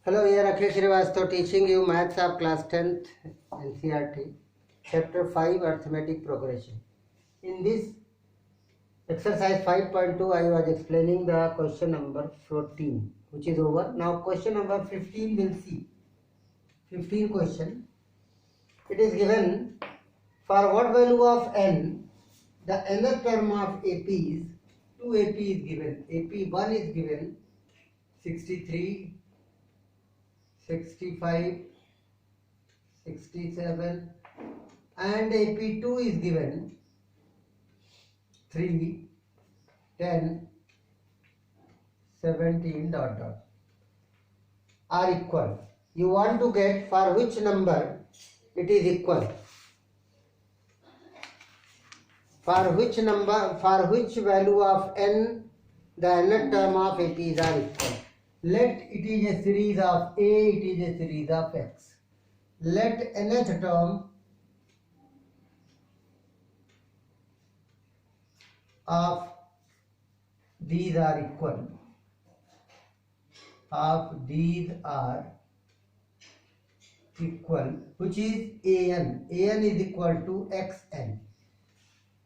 Hello, here Akhil Srivastava teaching you maths of class 10th NCERT, chapter 5 arithmetic progression. In this exercise 5.2, I was explaining the question number 14, which is over. Now question number 15 we'll see. 15 question. It is given for what value of n, the nth term of AP is, 2 AP is given. AP1 is given 63, 65, 67, and AP2 is given 3, 10, 17 dot dot are equal. You want to get for which number it is equal. For which value of n the nth term of APs are equal. Let it is a series of A, it is a series of X. Let nth term of these are equal. Of these are equal, which is an. An is equal to xn.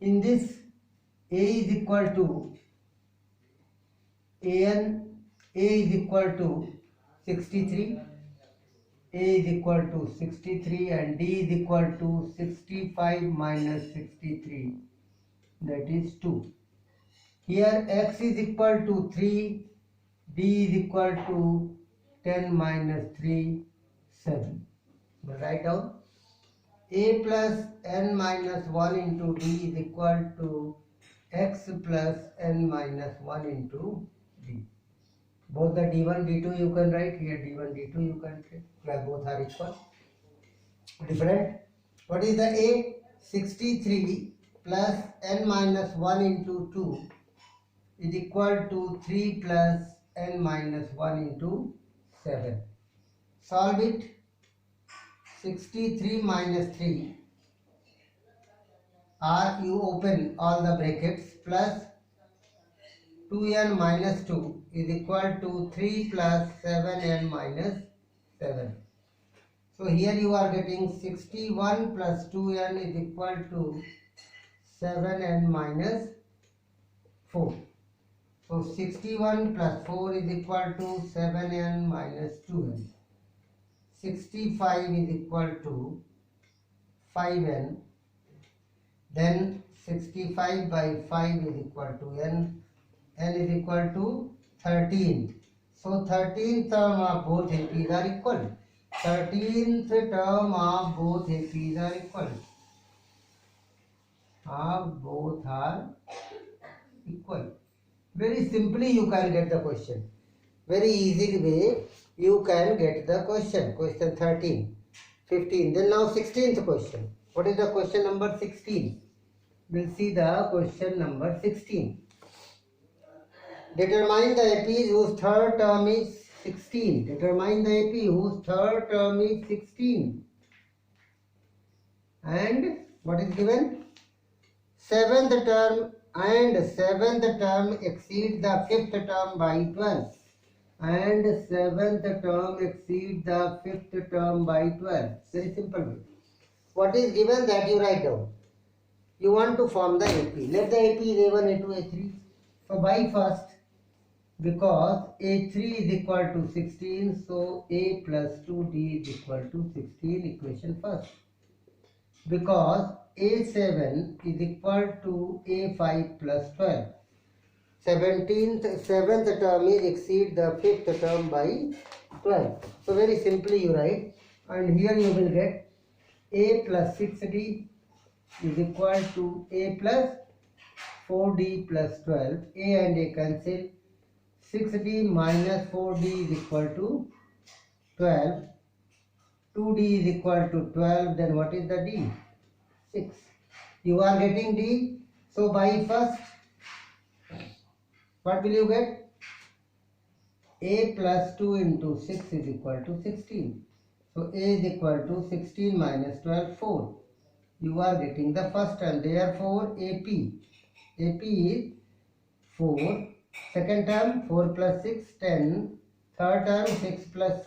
In this, a is equal to an. A is equal to 63. A is equal to 63 and D is equal to 65 minus 63. That is 2. Here x is equal to 3. D is equal to 10 minus 3, 7. We'll write down a plus n minus 1 into d is equal to x plus n minus 1 into d. Both the d1, d2 you can write here, d1, d2 you can write, where both are equal. Different. What is the a? 63 plus n minus 1 into 2 is equal to 3 plus n minus 1 into 7. Solve it. 63 minus 3, or you open all the brackets, plus 2n minus 2 is equal to 3 plus 7n minus 7. So here you are getting 61 plus 2n is equal to 7n minus 4. So 61 plus 4 is equal to 7n minus 2n. 65 is equal to 5n. Then 65 by 5 is equal to n. N is equal to 13. So 13th term of both APs are equal. 13th term of both APs are equal. Both are equal. Very simply you can get the question. Very easy way you can get the question. Question 13, 15. Then now 16th question. What is the question number 16? We'll see the question number 16. Determine the APs whose third term is 16. Determine the AP whose third term is 16. And what is given? Seventh term exceeds the fifth term by 12. And seventh term exceeds the fifth term by 12. Very simple way. What is given that you write down. You want to form the AP. Let the AP is A1, A2, A3. So by first, because A3 is equal to 16, so A plus 2D is equal to 16, equation first. Because A7 is equal to A5 plus 12. 7th term is exceed the 5th term by 12. So very simply you write, and here you will get A plus 6D is equal to A plus 4D plus 12. A and A cancel. 6D minus 4D is equal to 12. 2D is equal to 12. Then what is the D? 6. You are getting D. So by first, what will you get? A plus 2 into 6 is equal to 16. So A is equal to 16 minus 12, 4. You are getting the first term. Therefore AP. AP is 4. Second term 4 plus 6, 10. third term 6 plus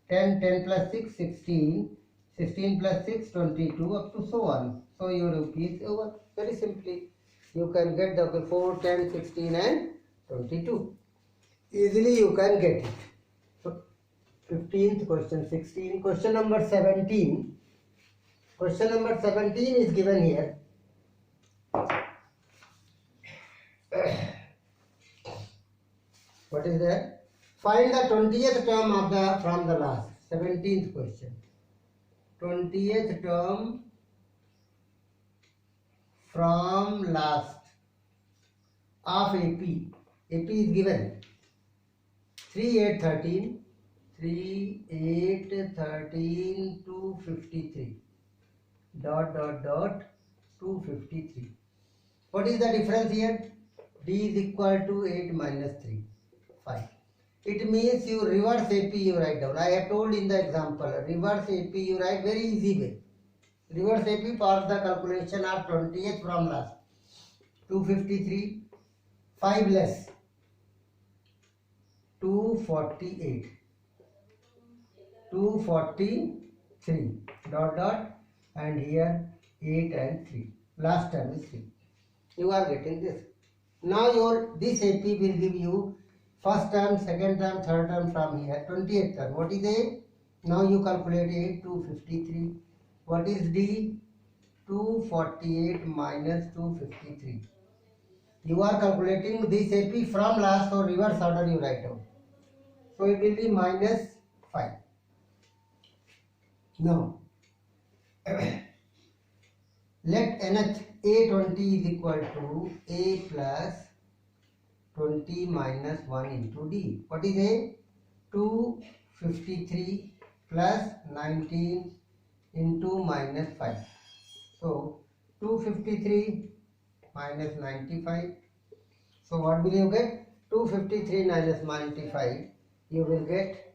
10, 10 plus 6, 16, 16 plus 6, 22, up to so on. So your OP is over. Very simply, you can get the 4, 10, 16 and 22. Easily you can get it. So 15th question, 16. Question number 17. Question number 17 is given here. What is that? Find the 20th term of the from the last. 17th question. 20th term from last of AP. AP is given 3, 8, 13. 3, 8, 13, 253. Dot, dot, dot, 253. What is the difference here? D is equal to 8 minus 3. 5. It means you reverse AP you write down. I have told in the example, reverse AP you write very easy way. Reverse AP for the calculation of 20th from last. 253, 5 less, 248, 243, dot dot, and here 8 and 3. Last term is 3. You are getting this. Now this AP will give you first term, second term, third term from here. 20th term. What is A? Now you calculate 8, 253. What is D? 248 minus 253. You are calculating this AP from last, so reverse order you write down. So it will be minus 5. Now, let nth A20 is equal to A plus 20 minus 1 into D. What is A? 253 plus 19 into minus 5. So, 253 minus 95. So, what will you get? 253 minus 95. You will get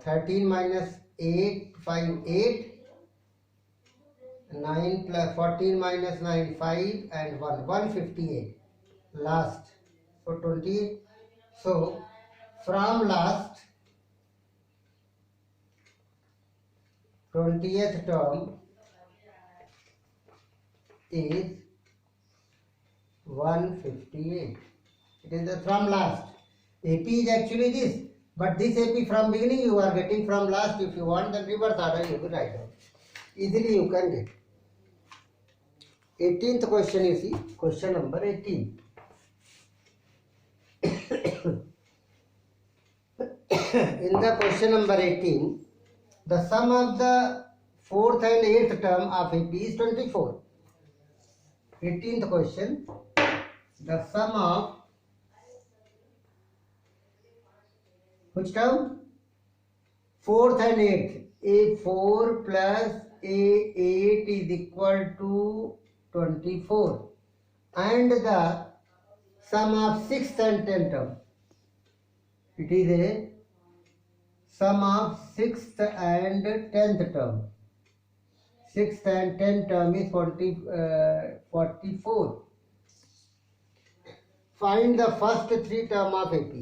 13 minus 8, 5, 8. 9 plus 14 minus 9, 5 and 1, 158. Last. So 20. So from last 20th term is 158. It is the from last. AP is actually this. But this AP from beginning you are getting from last. If you want the reverse order, you will write down. Easily you can get. 18th question you see. Question number 18. In the question number 18, the sum of the 4th and 8th term of AP is 24. 18th question, the sum of which term? 4th and 8th. A4 plus A8 is equal to 24. And the sum of 6th and 10th term. It is a sum of 6th and 10th term. 6th and 10th term is 44. Find the first 3 term of AP.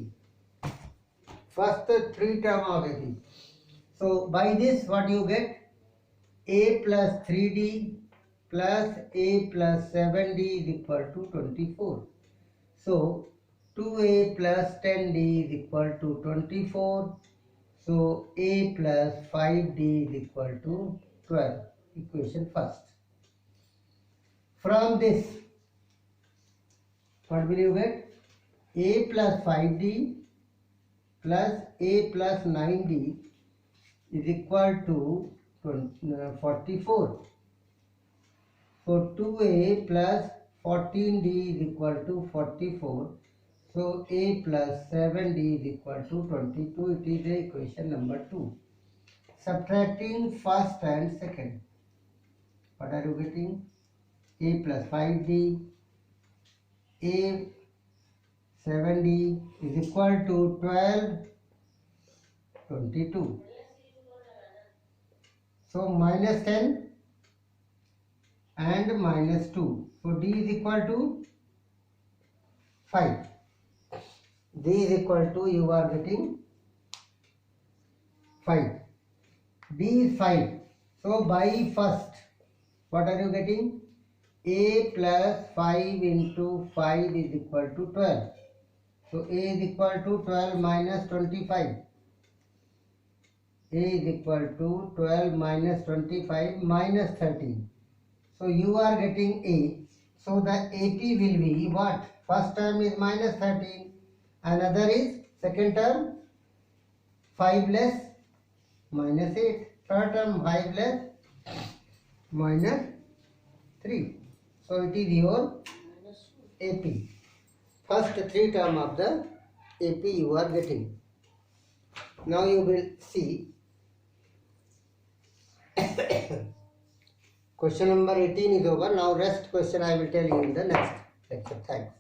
First 3 term of AP. So by this what you get? A plus 3D plus A plus 7D is equal to 24. So 2A plus 10D is equal to 24. So A plus 5D is equal to 12. Equation first. From this, what will you get? A plus 5D plus A plus 9D is equal to 44. So 2A plus 14D is equal to 44. So A plus 7D is equal to 22. It is equation number 2. Subtracting first and second. What are you getting? A plus 5D, A 7D is equal to 12, 22. So minus 10 and minus 2. So D is equal to 5. D is equal to, you are getting 5. D is 5. So by first, what are you getting? A plus 5 into 5 is equal to 12. So A is equal to 12 minus 25. A is equal to 12 minus 25 minus 13. So you are getting A. So the AP will be what? First term is minus 13. Another is second term 5 less minus 8. Third term 5 less minus 3. So it is your AP. First three term of the AP you are getting. Now you will see question number 18 is over. Now rest question I will tell you in the next lecture. Thanks.